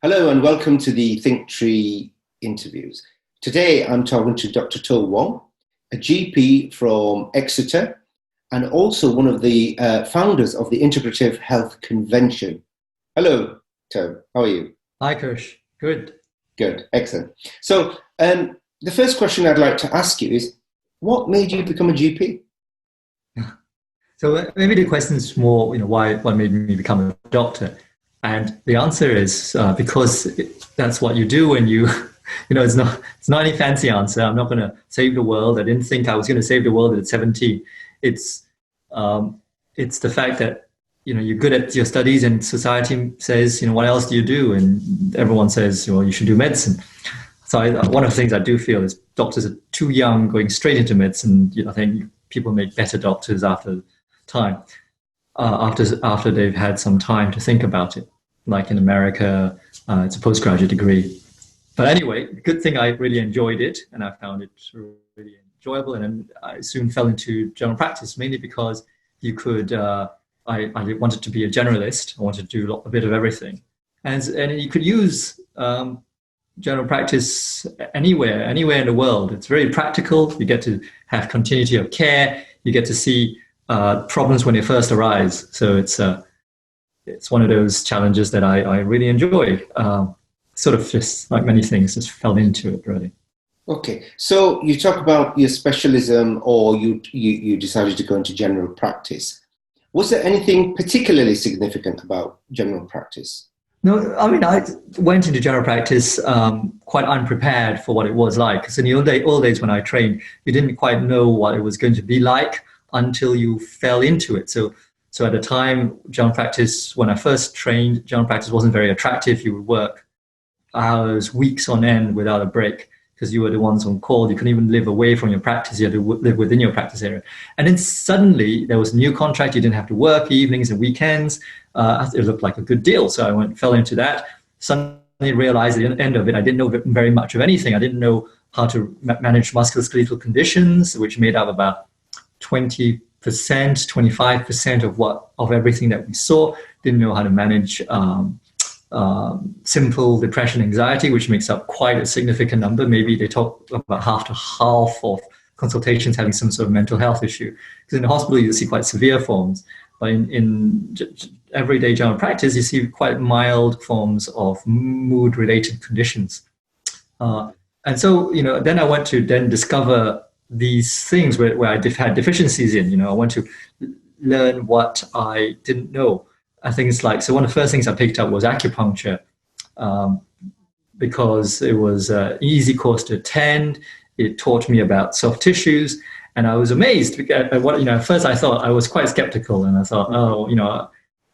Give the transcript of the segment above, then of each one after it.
Hello and welcome to the ThinkTree interviews. Today I'm talking to Dr. Toh Wong, a GP from Exeter and also one of the founders of the Integrative Health Convention. Hello, Toh. How are you? Hi, Kush. Good. Good. Excellent. So the first question I'd like to ask you is, what made you become a GP? So maybe the question is more, what made me become a doctor? And the answer is because that's what you do when you, it's not any fancy answer. I'm not going to save the world. I didn't think I was going to save the world at 17. It's the fact that, you're good at your studies and society says, what else do you do? And everyone says, well, you should do medicine. So one of the things I do feel is doctors are too young going straight into medicine. I think people make better doctors after time. After they've had some time to think about it. Like in America, it's a postgraduate degree. But anyway, good thing I really enjoyed it, and I found it really enjoyable. And then I soon fell into general practice, mainly because you could. I wanted to be a generalist. I wanted to do a bit of everything, and you could use general practice anywhere in the world. It's very practical. You get to have continuity of care. You get to see problems when they first arise. So it's one of those challenges that I really enjoy. Sort of just like many things, just fell into it really. Okay, so you talk about your specialism, or you decided to go into general practice. Was there anything particularly significant about general practice? No, I mean, I went into general practice quite unprepared for what it was like. Because in the old days when I trained, you didn't quite know what it was going to be like until you fell into it. So at the time, general practice, when I first trained, general practice wasn't very attractive. You would work hours, weeks on end without a break because you were the ones on call. You couldn't even live away from your practice. You had to live within your practice area. And then suddenly there was a new contract. You didn't have to work evenings and weekends. It looked like a good deal. So I fell into that. Suddenly realized at the end of it, I didn't know very much of anything. I didn't know how to manage musculoskeletal conditions, which made up about 20%, 25% of everything that we saw. Didn't know how to manage simple depression, anxiety, which makes up quite a significant number. Maybe they talk about half to half of consultations having some sort of mental health issue. Because in the hospital, you see quite severe forms. But in everyday general practice, you see quite mild forms of mood-related conditions. And so, then I went to discover these things where I had deficiencies in. I want to learn what I didn't know. I think it's like, so one of the first things I picked up was acupuncture because it was an easy course to attend. It taught me about soft tissues, and I was amazed at what, at first I thought I was quite skeptical, and I thought,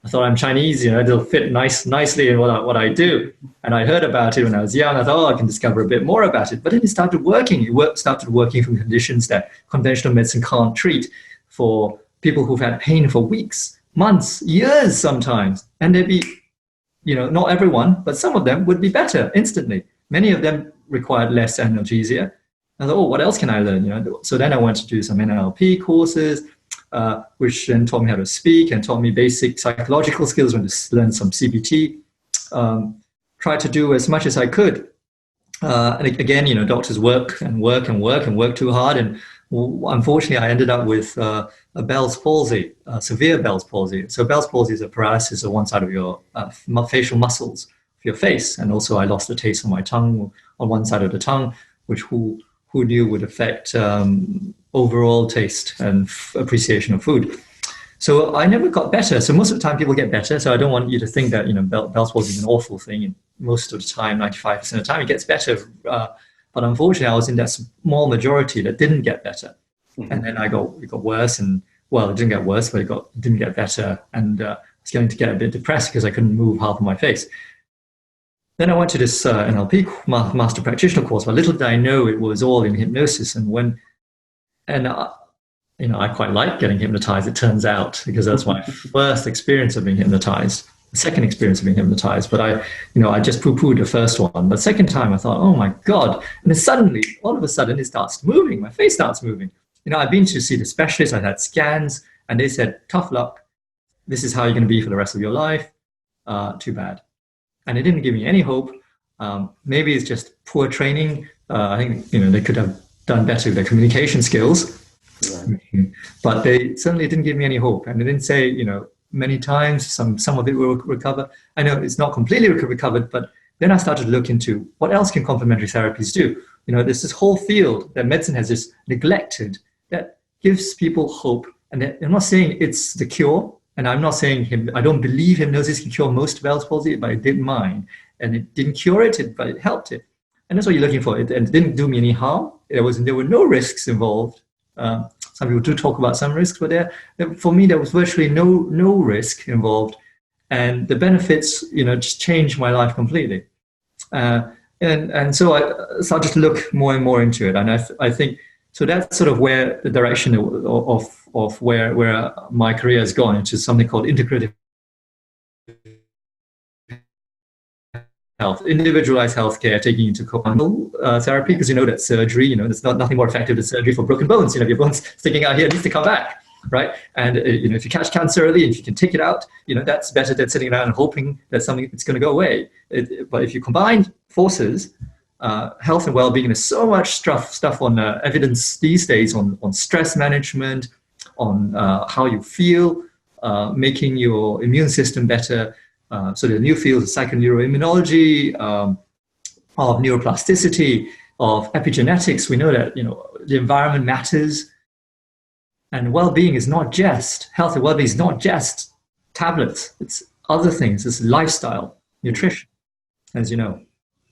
I thought I'm Chinese, it'll fit nicely in what I do. And I heard about it when I was young. I thought, I can discover a bit more about it. But then it started working. It started working from conditions that conventional medicine can't treat, for people who've had pain for weeks, months, years sometimes. And they'd be, not everyone, but some of them would be better instantly. Many of them required less analgesia. I thought, what else can I learn? So then I went to do some NLP courses, which then taught me how to speak and taught me basic psychological skills. Went to learn some CBT. Tried to do as much as I could. And again, doctors work too hard. And unfortunately, I ended up with a Bell's palsy, severe Bell's palsy. So Bell's palsy is a paralysis of one side of your facial muscles of your face. And also I lost the taste on my tongue, on one side of the tongue, which who knew would affect overall taste and appreciation of food. So I never got better. So most of the time people get better. So I don't want you to think that, Bell's palsy is an awful thing. And most of the time, 95% of the time, it gets better. But unfortunately, I was in that small majority that didn't get better. Mm-hmm. And then it got worse. And well, it didn't get worse, but it didn't get better. And I was going to get a bit depressed because I couldn't move half of my face. Then I went to this NLP master practitioner course, but little did I know it was all in hypnosis. I quite like getting hypnotized, it turns out, because that's my first experience of being hypnotized, the second experience of being hypnotized. But I just poo-pooed the first one. But second time I thought, oh my God. And then suddenly, all of a sudden, it starts moving. My face starts moving. I've been to see the specialist, I had scans, and they said, tough luck. This is how you're going to be for the rest of your life. Too bad. and it didn't give me any hope. Maybe it's just poor training. I think they could have done better with their communication skills, right. But they certainly didn't give me any hope, and they didn't say many times some of it will recover. I know it's not completely recovered, but then I started to look into what else can complementary therapies do. There's this whole field that medicine has just neglected that gives people hope. And I'm not saying it's the cure, and I'm not saying I don't believe hypnosis can cure most Bell's palsy, but it did mine. And it didn't cure it, but it helped it. And that's what you're looking for. And it didn't do me any harm. There were no risks involved. Some people do talk about some risks, but for me, there was virtually no risk involved. And the benefits, just changed my life completely. And so I started to look more and more into it. And I think, so that's sort of where the direction of where my career has gone, into something called integrative health, individualized healthcare, taking into complementary therapy, because that surgery, there's nothing more effective than surgery for broken bones. If your bone's sticking out here, it needs to come back, right? And if you catch cancer early and if you can take it out, that's better than sitting around and hoping that it's going to go away. But if you combine forces, health and well-being, there's so much stuff on evidence these days on stress management, on how you feel, making your immune system better. So the new fields of psychoneuroimmunology, of neuroplasticity, of epigenetics. We know that the environment matters, and well-being is not just health and well-being is not just tablets. It's other things. It's lifestyle, nutrition, as you know.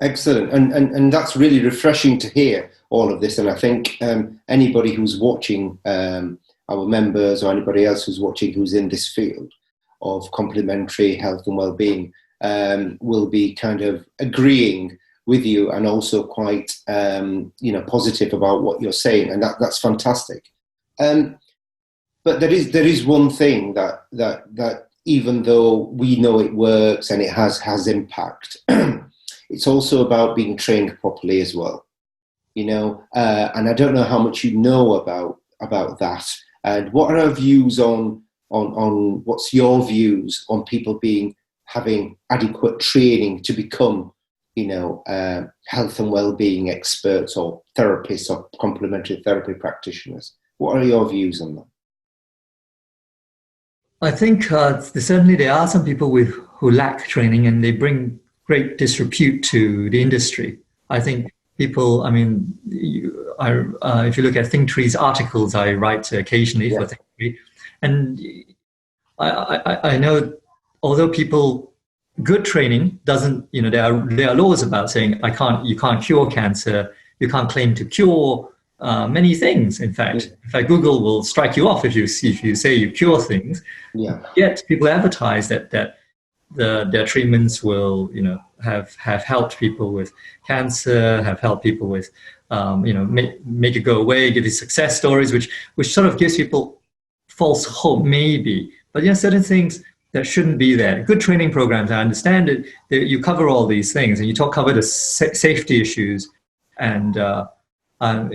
Excellent, and that's really refreshing to hear all of this. And I think anybody who's watching, our members or anybody else who's watching who's in this field of complementary health and well-being will be kind of agreeing with you, and also quite positive about what you're saying, and that's fantastic. But there is one thing that even though we know it works and it has impact, it's also about being trained properly as well. And I don't know how much you know about that, and what are our views on what's your views on people having adequate training to become, health and well-being experts or therapists or complementary therapy practitioners? What are your views on that? I think certainly there are some people who lack training, and they bring great disrepute to the industry. I think people, if you look at ThinkTree's articles, I write occasionally for ThinkTree. And I know, although good training doesn't, there are laws about saying you can't cure cancer, you can't claim to cure many things. In fact, Google will strike you off if you say you cure things. Yeah. Yet people advertise that their treatments will, have helped people with cancer, have helped people with, make it go away, give these success stories, which sort of gives people false hope, maybe. But certain things that shouldn't be there. Good training programs, I understand it. You cover all these things, and you cover the safety issues. And I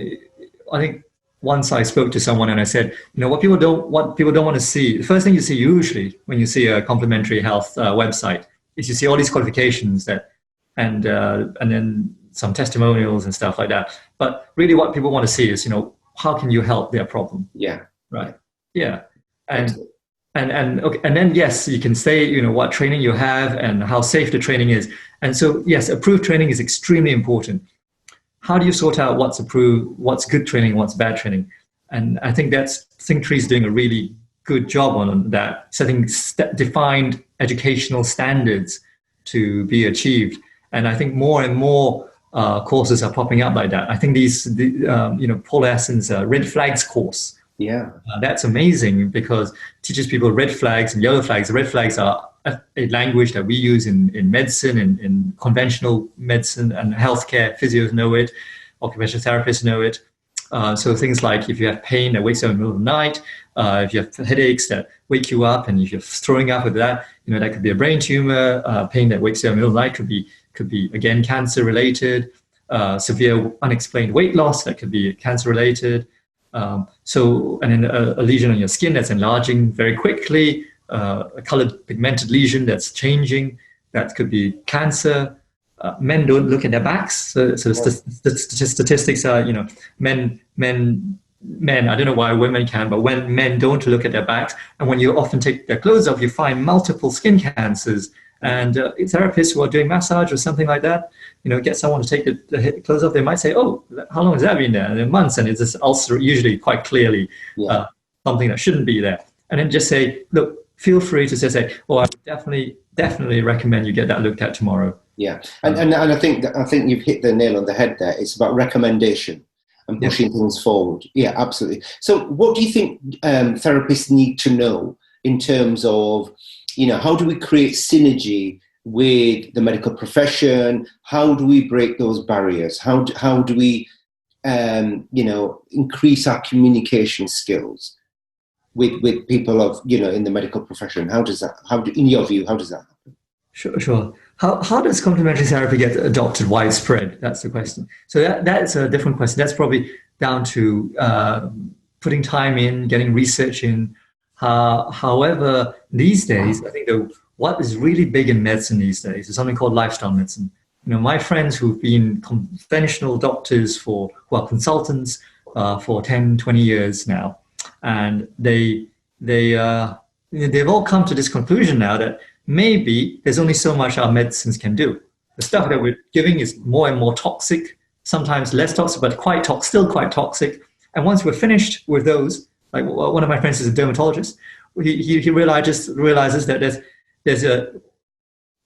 think once I spoke to someone and I said, what people don't want to see. The first thing you see usually when you see a complementary health website is you see all these qualifications and then some testimonials and stuff like that. But really, what people want to see is, how can you help their problem? Yeah. Right. Yeah. And then yes, you can say what training you have and how safe the training is. And so yes, approved training is extremely important. How do you sort out what's approved, what's good training, what's bad training? And I think ThinkTree is doing a really good job on that, setting defined educational standards to be achieved. And I think more and more courses are popping up like that. I think Paul Esson's Red Flags course. Yeah, that's amazing, because it teaches people red flags and yellow flags. The red flags are a language that we use in medicine, in conventional medicine and healthcare. Physios know it, occupational therapists know it. So things like if you have pain that wakes you up in the middle of the night, if you have headaches that wake you up, and if you're throwing up with that, that could be a brain tumor. Pain that wakes you up in the middle of the night could be again cancer related. Severe unexplained weight loss, that could be cancer related. And then a lesion on your skin that's enlarging very quickly, a colored pigmented lesion that's changing, That could be cancer. Men don't look at their backs. So statistics are, men, I don't know why women can, but when men don't look at their backs, and when you often take their clothes off, you find multiple skin cancers. And therapists who are doing massage or something like that, get someone to take the clothes off, they might say, "Oh, how long has that been there?" And in months, and it's just ulcer, usually quite clearly something that shouldn't be there. And then just say, "Look, feel free to just say, oh, I would definitely recommend you get that looked at tomorrow." Yeah, and I think you've hit the nail on the head there. It's about recommendation and pushing things forward. Yeah, absolutely. So what do you think therapists need to know in terms of, how do we create synergy with the medical profession? How do we break those barriers? How do we, increase our communication skills with people of, in the medical profession? In your view, how does that happen? Sure. How does complementary therapy get adopted widespread? That's the question. So that's a different question. That's probably down to putting time in, getting research in. However, these days, I think what is really big in medicine these days is something called lifestyle medicine. My friends who've been conventional doctors who are consultants for 10, 20 years now, and they've all come to this conclusion now that maybe there's only so much our medicines can do. The stuff that we're giving is more and more toxic, sometimes less toxic, but still quite toxic. And once we're finished with those, like one of my friends is a dermatologist, he realizes that there's a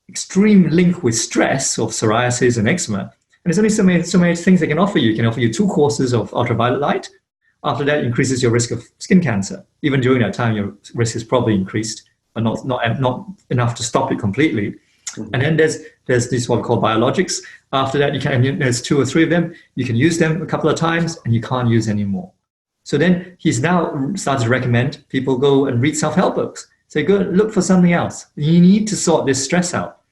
extreme link with stress of psoriasis and eczema. And there's only so many things they can offer you. It can offer you 2 courses of ultraviolet light. After that, it increases your risk of skin cancer. Even during that time, your risk is probably increased, but not enough to stop it completely. Mm-hmm. And then there's this what we call biologics. After that, there's 2 or 3 of them. You can use them a couple of times, and you can't use any more. So then he's now started to recommend people go and read self-help books. So go look for something else. You need to sort this stress out.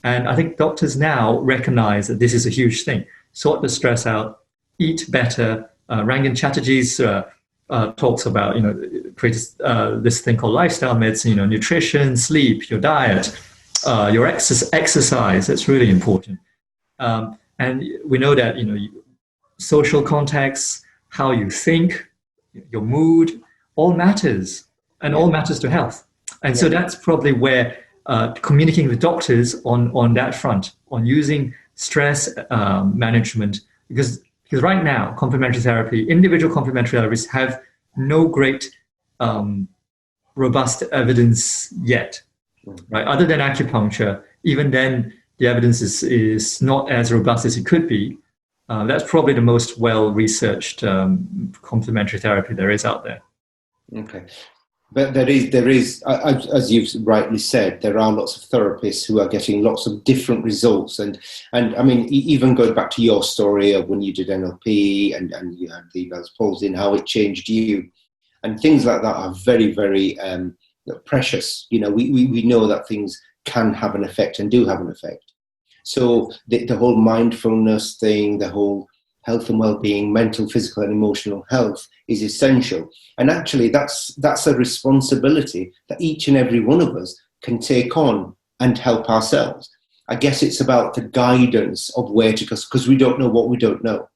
And I think doctors now recognize that this is a huge thing. Sort the stress out, eat better. Rangan Chatterjee's talks about, creates this thing called lifestyle medicine, nutrition, sleep, your diet, your exercise. That's really important. And we know that, social context, how you think, your mood, all matters, and all matters to health. And so that's probably where communicating with doctors on that front, on using stress management, because right now, individual complementary therapies have no great robust evidence yet, right? Other than acupuncture, even then, the evidence is not as robust as it could be. That's probably the most well-researched complementary therapy there is out there. Okay. But there is, as you've rightly said, there are lots of therapists who are getting lots of different results. And I mean, even going back to your story of when you did NLP and you had the Bell's palsy and how it changed you, and things like that are very, very precious. We know that things can have an effect and do have an effect. So the whole mindfulness thing, the whole health and well-being, mental, physical and emotional health is essential. And actually that's a responsibility that each and every one of us can take on and help ourselves. I guess it's about the guidance of where to go, because we don't know what we don't know.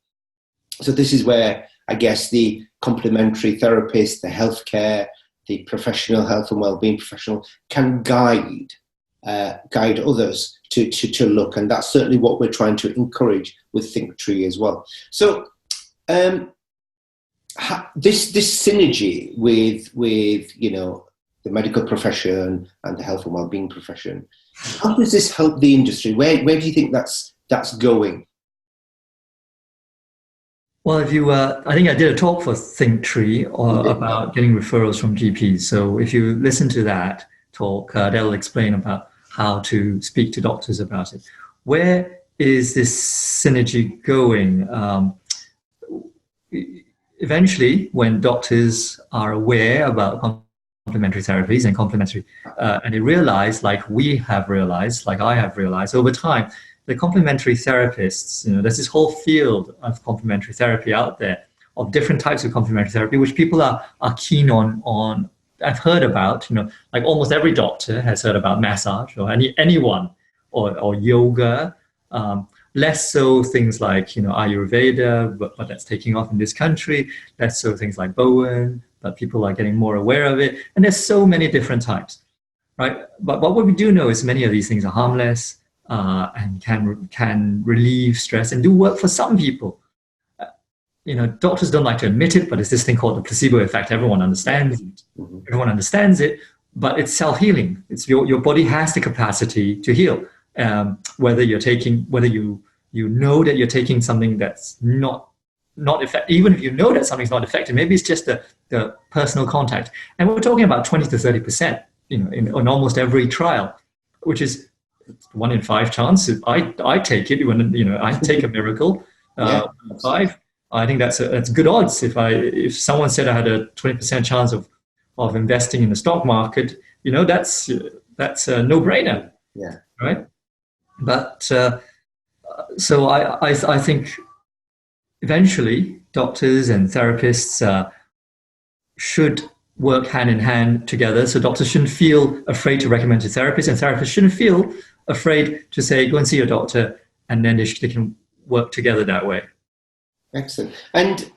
So this is where I guess the complementary therapist, the healthcare, the professional health and well-being professional can guide others to look, and that's certainly what we're trying to encourage with ThinkTree as well. So this synergy with the medical profession and the health and well-being profession, how does this help the industry? Where do you think that's going? Well, I think I did a talk for ThinkTree about getting referrals from GPs. So if you listen to that talk, they'll explain about how to speak to doctors about it. Where is this synergy going? Eventually, when doctors are aware about complementary therapies and and they realize, like I have realized over time, the complementary therapists, there's this whole field of complementary therapy out there, of different types of complementary therapy, which people are keen on. I've heard about, like almost every doctor has heard about massage, or anyone or yoga. Less so things like, Ayurveda, but that's taking off in this country. Less so things like Bowen, but people are getting more aware of it. And there's so many different types, right? But what we do know is many of these things are harmless and can relieve stress and do work for some people. Doctors don't like to admit it, but it's this thing called the placebo effect. Everyone understands it. Mm-hmm. Everyone understands it, but it's self-healing. It's your body has the capacity to heal. Whether you know that you're taking something that's not effective, even if you know that something's not effective, maybe it's just the personal contact. And we're talking about 20 to 30%, in almost every trial, which is 1 in 5 chance. I take it when, I take a miracle, 5. I think that's good odds. If someone said I had a 20% chance of investing in the stock market, that's a no-brainer. Yeah. Right. But so I think eventually doctors and therapists should work hand in hand together. So doctors shouldn't feel afraid to recommend to therapists, and therapists shouldn't feel afraid to say, go and see your doctor, and then they can work together that way. Excellent. And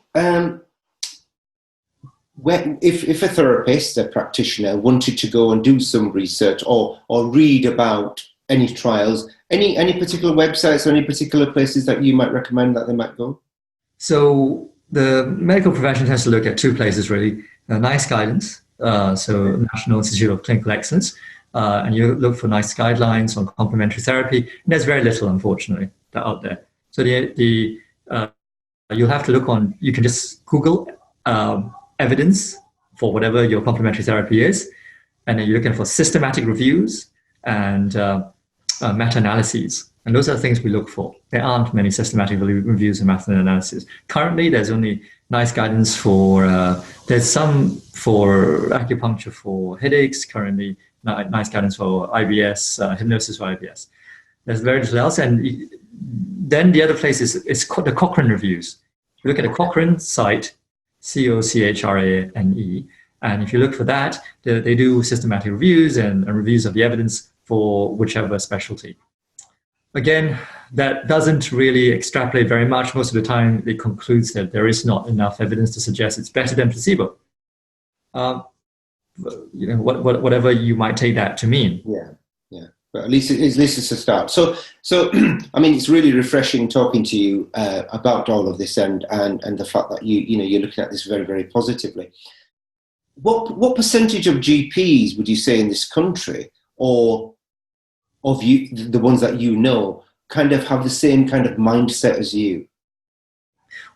if a therapist, a practitioner, wanted to go and do some research or read about any trials, any particular websites or any particular places that you might recommend that they might go? So the medical profession has to look at 2 places, really. NICE guidance, so National Institute of Clinical Excellence, and you look for NICE guidelines on complementary therapy. And there's very little, unfortunately, out there. So you'll have to look on, you can just Google evidence for whatever your complementary therapy is, and then you're looking for systematic reviews and meta-analyses. And those are the things we look for. There aren't many systematic reviews and meta-analyses. Currently, there's only NICE guidance there's some for acupuncture for headaches, currently NICE guidance for IBS, hypnosis for IBS. There's very little else. And then the other place is the Cochrane reviews. If you look at the Cochrane site, COCHRANE, and if you look for that, they do systematic reviews and reviews of the evidence for whichever specialty. Again, that doesn't really extrapolate very much. Most of the time, it concludes that there is not enough evidence to suggest it's better than placebo. Whatever you might take that to mean. Yeah. But at least it's a start. So I mean, it's really refreshing talking to you about all of this and the fact that you're looking at this very, very positively. What percentage of GPs would you say in this country, or of you, the ones that kind of have the same kind of mindset as you?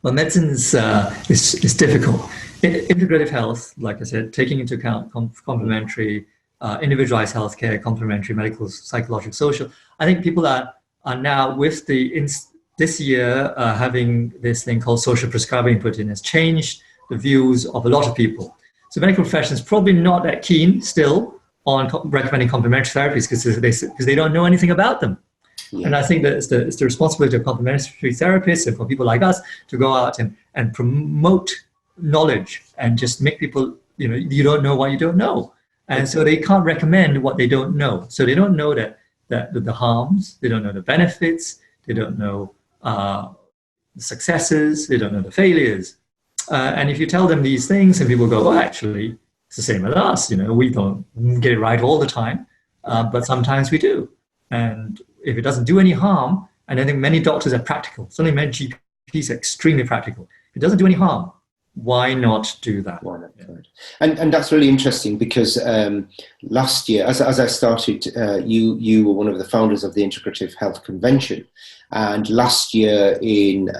Well, medicine's is difficult. Integrative health, like I said, taking into account complementary, individualized healthcare, complementary, medical, psychological, social. I think people are now with this year having this thing called social prescribing put in has changed the views of a lot of people. So medical professions probably not that keen still on recommending complementary therapies because they don't know anything about them. Yeah. And I think that it's the responsibility of complementary therapists and for people like us to go out and promote knowledge and just make people, you don't know what you don't know. And so they can't recommend what they don't know. So they don't know that the harms, they don't know the benefits, they don't know the successes, they don't know the failures. And if you tell them these things and people go, well, actually, it's the same as us, we don't get it right all the time, but sometimes we do. And if it doesn't do any harm, and I think many doctors are practical, certainly many GPs are extremely practical. If it doesn't do any harm, why not do that? Why not? Yeah. And that's really interesting because last year, as I started, you were one of the founders of the Integrative Health Convention. And last year in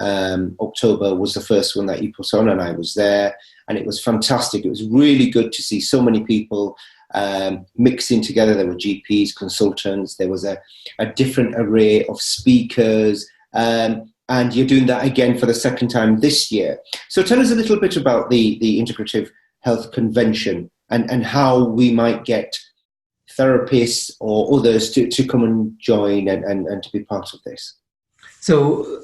October was the first one that you put on, and I was there, and it was fantastic. It was really good to see so many people mixing together. There were GPs, consultants, there was a different array of speakers, and you're doing that again for the second time this year. So tell us a little bit about the Integrative Health Convention and how we might get therapists or others to come and join and to be part of this. So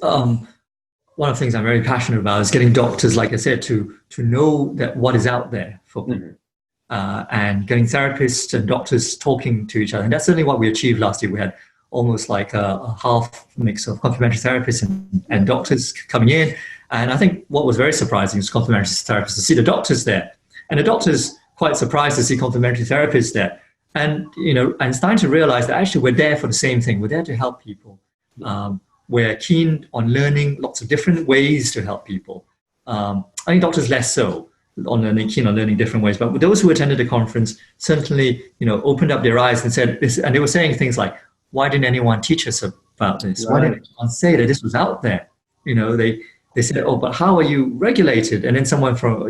one of the things I'm very passionate about is getting doctors, like I said, to know that what is out there for people. And getting therapists and doctors talking to each other. And that's certainly what we achieved last year. We had almost like a half mix of complementary therapists and doctors coming in. And I think what was very surprising was complementary therapists to see the doctors there. And the doctors quite surprised to see complementary therapists there. And, and starting to realize that actually we're there for the same thing. We're there to help people. We're keen on learning lots of different ways to help people. I think doctors less so keen on learning different ways. But those who attended the conference certainly, opened up their eyes and said this, and they were saying things like, why didn't anyone teach us about this? Right. Why didn't anyone say that this was out there? They said, oh, but how are you regulated? And then someone from,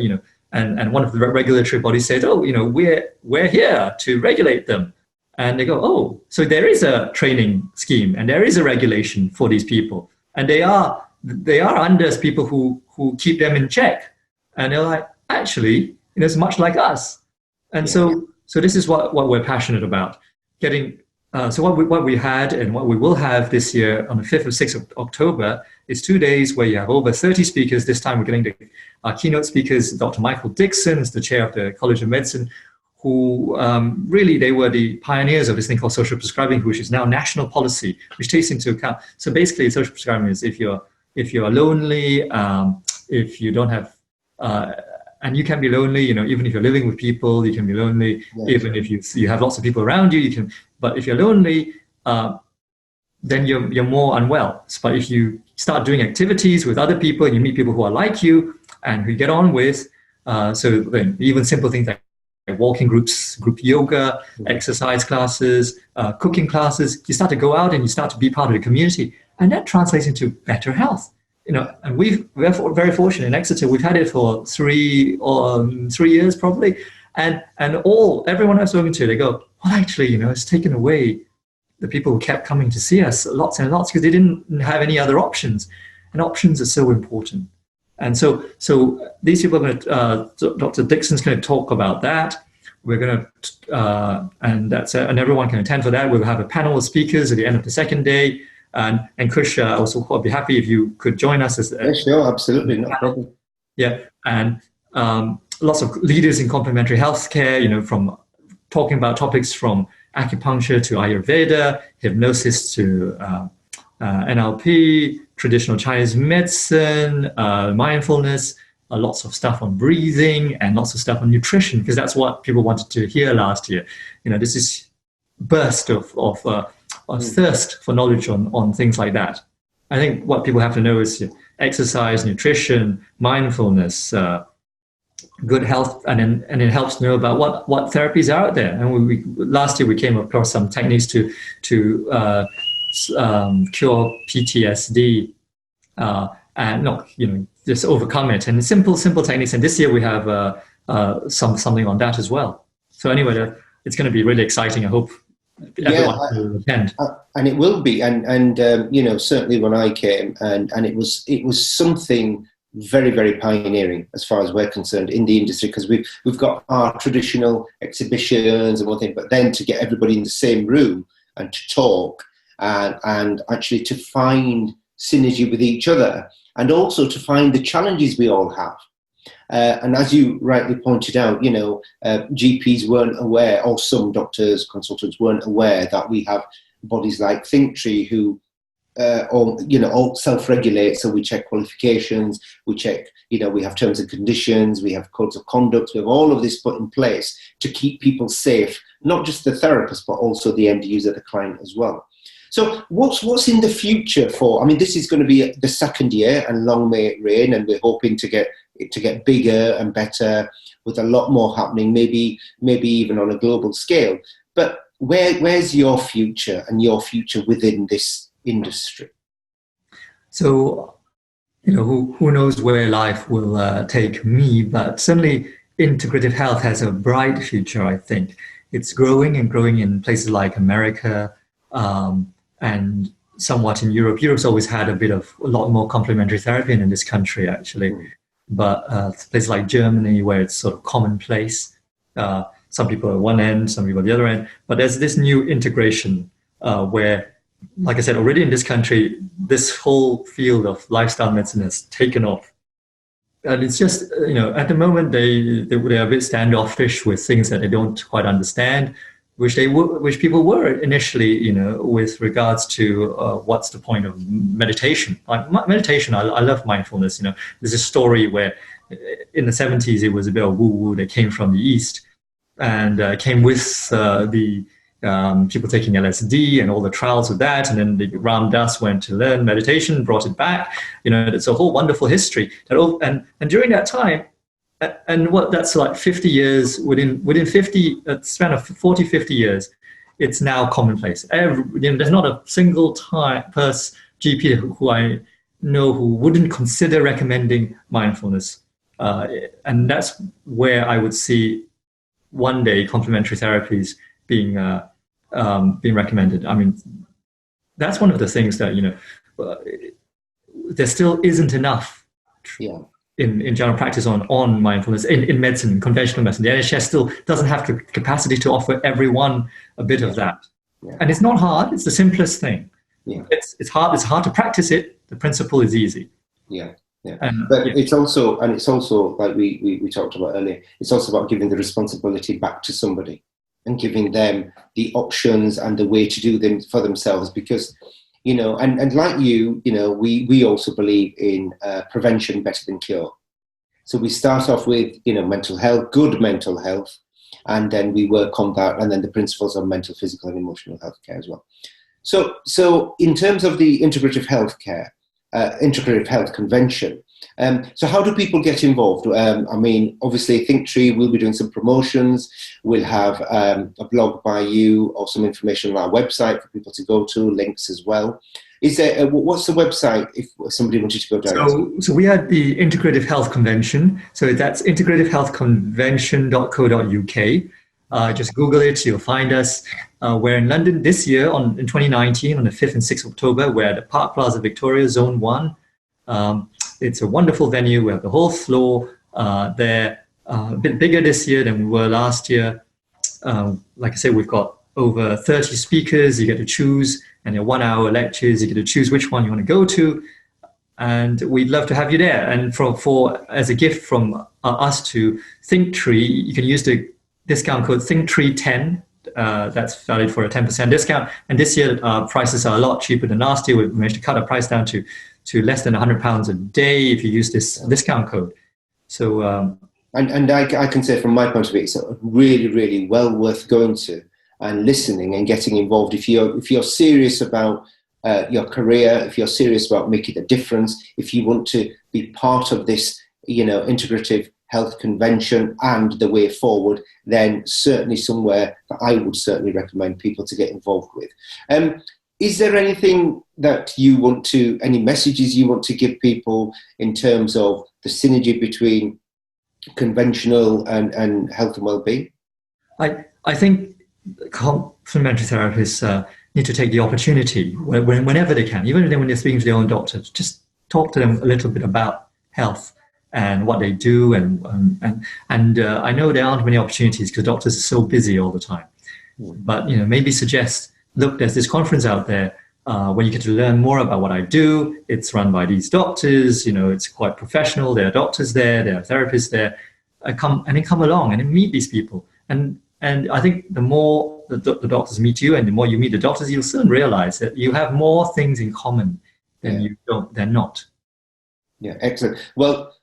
and one of the regulatory bodies said, oh, we're here to regulate them. And they go, oh, so there is a training scheme and there is a regulation for these people. And they are under people who keep them in check. And they're like, actually, it's much like us. And so this is what we're passionate about. Getting so what we had and what we will have this year on the 5th or 6th of October is 2 days where you have over 30 speakers. This time we're getting our keynote speakers, Dr. Michael Dixon, is the chair of the College of Medicine, who really, they were the pioneers of this thing called social prescribing, which is now national policy, which takes into account. So basically, social prescribing is if you're lonely, if you don't have, and you can be lonely, even if you're living with people, you can be lonely. Yes. Even if you have lots of people around you, you can. But if you're lonely, then you're more unwell. But if you start doing activities with other people, and you meet people who are like you and who you get on with, so then even simple things like walking groups, group yoga, exercise classes, cooking classes, you start to go out and you start to be part of the community, and that translates into better health. And we're very fortunate in Exeter. We've had it for 3 years probably, and everyone I've spoken to, they go, well, actually, it's taken away the people who kept coming to see us lots and lots because they didn't have any other options, and options are so important. And so these people are going to, Dr. Dixon's going to talk about that. We're going to, and everyone can attend for that. We'll have a panel of speakers at the end of the second day. And Kush, also I'd be happy if you could join us. Sure, absolutely, no problem. Yeah, and lots of leaders in complementary healthcare, from talking about topics from acupuncture to Ayurveda, hypnosis to NLP, traditional Chinese medicine, mindfulness, lots of stuff on breathing and lots of stuff on nutrition, because that's what people wanted to hear last year. This is burst of thirst for knowledge on things like that. I think what people have to know is exercise, nutrition, mindfulness, good health, and it helps to know about what therapies are out there. And last year we came across some techniques to cure PTSD and not just overcome it, and simple techniques. And this year we have something on that as well. So anyway, it's going to be really exciting. I hope everyone will attend. And it will be, and certainly when I came, and it was something very, very pioneering as far as we're concerned in the industry, because we've got our traditional exhibitions and one thing, but then to get everybody in the same room and to talk and actually to find synergy with each other, and also to find the challenges we all have. And as you rightly pointed out, GPs weren't aware, or some doctors, consultants weren't aware that we have bodies like ThinkTree who all self-regulate. So we check qualifications, we check, we have terms and conditions, we have codes of conduct, we have all of this put in place to keep people safe, not just the therapist, but also the end user, the client as well. So what's in the future for, this is going to be the second year, and long may it reign, and we're hoping to get bigger and better with a lot more happening, maybe even on a global scale. But where's your future and your future within this industry? So, who knows where life will take me, but certainly integrative health has a bright future, I think. It's growing in places like America, and somewhat in Europe. Europe's always had a lot more complementary therapy in this country, actually. But places like Germany, where it's sort of commonplace, some people at one end, some people at the other end. But there's this new integration where, like I said, already in this country, this whole field of lifestyle medicine has taken off. And it's just, at the moment, they're a bit standoffish with things that they don't quite understand. which people were initially, with regards to what's the point of meditation. Like meditation, I love mindfulness. There's a story where in the 70s it was a bit of woo-woo that came from the East, and came with the people taking LSD and all the trials of that, and then the Ram Dass went to learn meditation, brought it back. It's a whole wonderful history. And during that time, and what that's like 50 years, within 50, a span of 40, 50 years, it's now commonplace. There's not a single GP who I know who wouldn't consider recommending mindfulness. And that's where I would see one day complementary therapies being recommended. I mean, that's one of the things that there still isn't enough in general practice on mindfulness in medicine, in conventional medicine. The NHS still doesn't have the capacity to offer everyone a bit of that. And it's not hard. It's the simplest thing. It's hard to practice it. The principle is easy. It's also like we talked about earlier, it's also about giving the responsibility back to somebody and giving them the options and the way to do them for themselves, because and like we also believe in prevention better than cure. So we start off with mental health, good mental health, and then we work on that, and then the principles of mental, physical and emotional health care as well. So in terms of the integrative health care, Integrative Health Convention. So how do people get involved? I mean, obviously, ThinkTree will be doing some promotions. We'll have a blog by you or some information on our website for people to go to, links as well. Is there what's the website if somebody wanted to go down? So we had the Integrative Health Convention. So that's integrativehealthconvention.co.uk. Just Google it, you'll find us. We're in London this year in 2019 on the 5th and 6th of October. We're at the Park Plaza Victoria, Zone 1. It's a wonderful venue. We have the whole floor there, a bit bigger this year than we were last year. Like I said, we've got over 30 speakers. You get to choose, and they're 1-hour lectures. You get to choose which one you want to go to. And we'd love to have you there. And for as a gift from us to ThinkTree, you can use the discount code ThinkTree10. That's valid for a 10% discount. And this year, prices are a lot cheaper than last year. We've managed to cut our price down to less than £100 a day if you use this discount code. So, and I can say from my point of view, it's really, really well worth going to and listening and getting involved. If you're serious about your career, if you're serious about making a difference, if you want to be part of this, integrative health convention and the way forward, then certainly somewhere that I would certainly recommend people to get involved with. Is there anything that any messages you want to give people in terms of the synergy between conventional and health and well-being? I think complementary therapists need to take the opportunity whenever they can, even when they're speaking to their own doctors, just talk to them a little bit about health and what they do, and I know there aren't many opportunities because doctors are so busy all the time. But maybe suggest, look, there's this conference out there where you get to learn more about what I do. It's run by these doctors. It's quite professional. There are doctors there. There are therapists there. Come along and meet these people. And I think the more the doctors meet you, and the more you meet the doctors, you'll soon realize that you have more things in common than than not. Yeah, excellent. Well,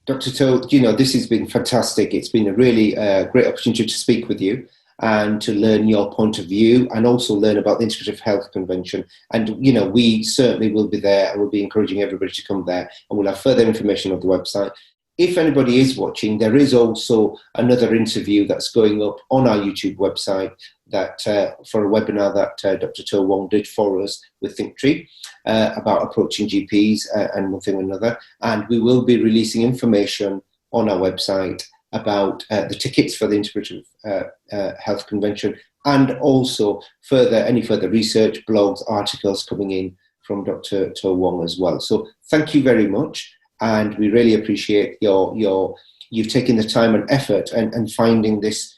Dr. Toh, this has been fantastic. It's been a really great opportunity to speak with you and to learn your point of view and also learn about the Integrative Health Convention. And, we certainly will be there, and we'll be encouraging everybody to come there, and we'll have further information on the website. If anybody is watching, there is also another interview that's going up on our YouTube website that for a webinar that Dr. Toh Wong did for us with ThinkTree about approaching GPs and one thing or another. And we will be releasing information on our website about the tickets for the Integrative Health Convention, and also any further research, blogs, articles coming in from Dr. Toh Wong as well. So thank you very much. And we really appreciate you've taken the time and effort and finding this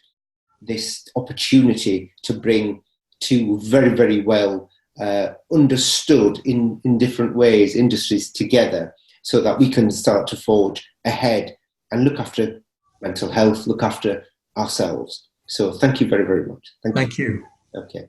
opportunity to bring two very, very well understood in different ways industries together, so that we can start to forge ahead and look after mental health, look after ourselves. So thank you very, very much. Thank you. Okay.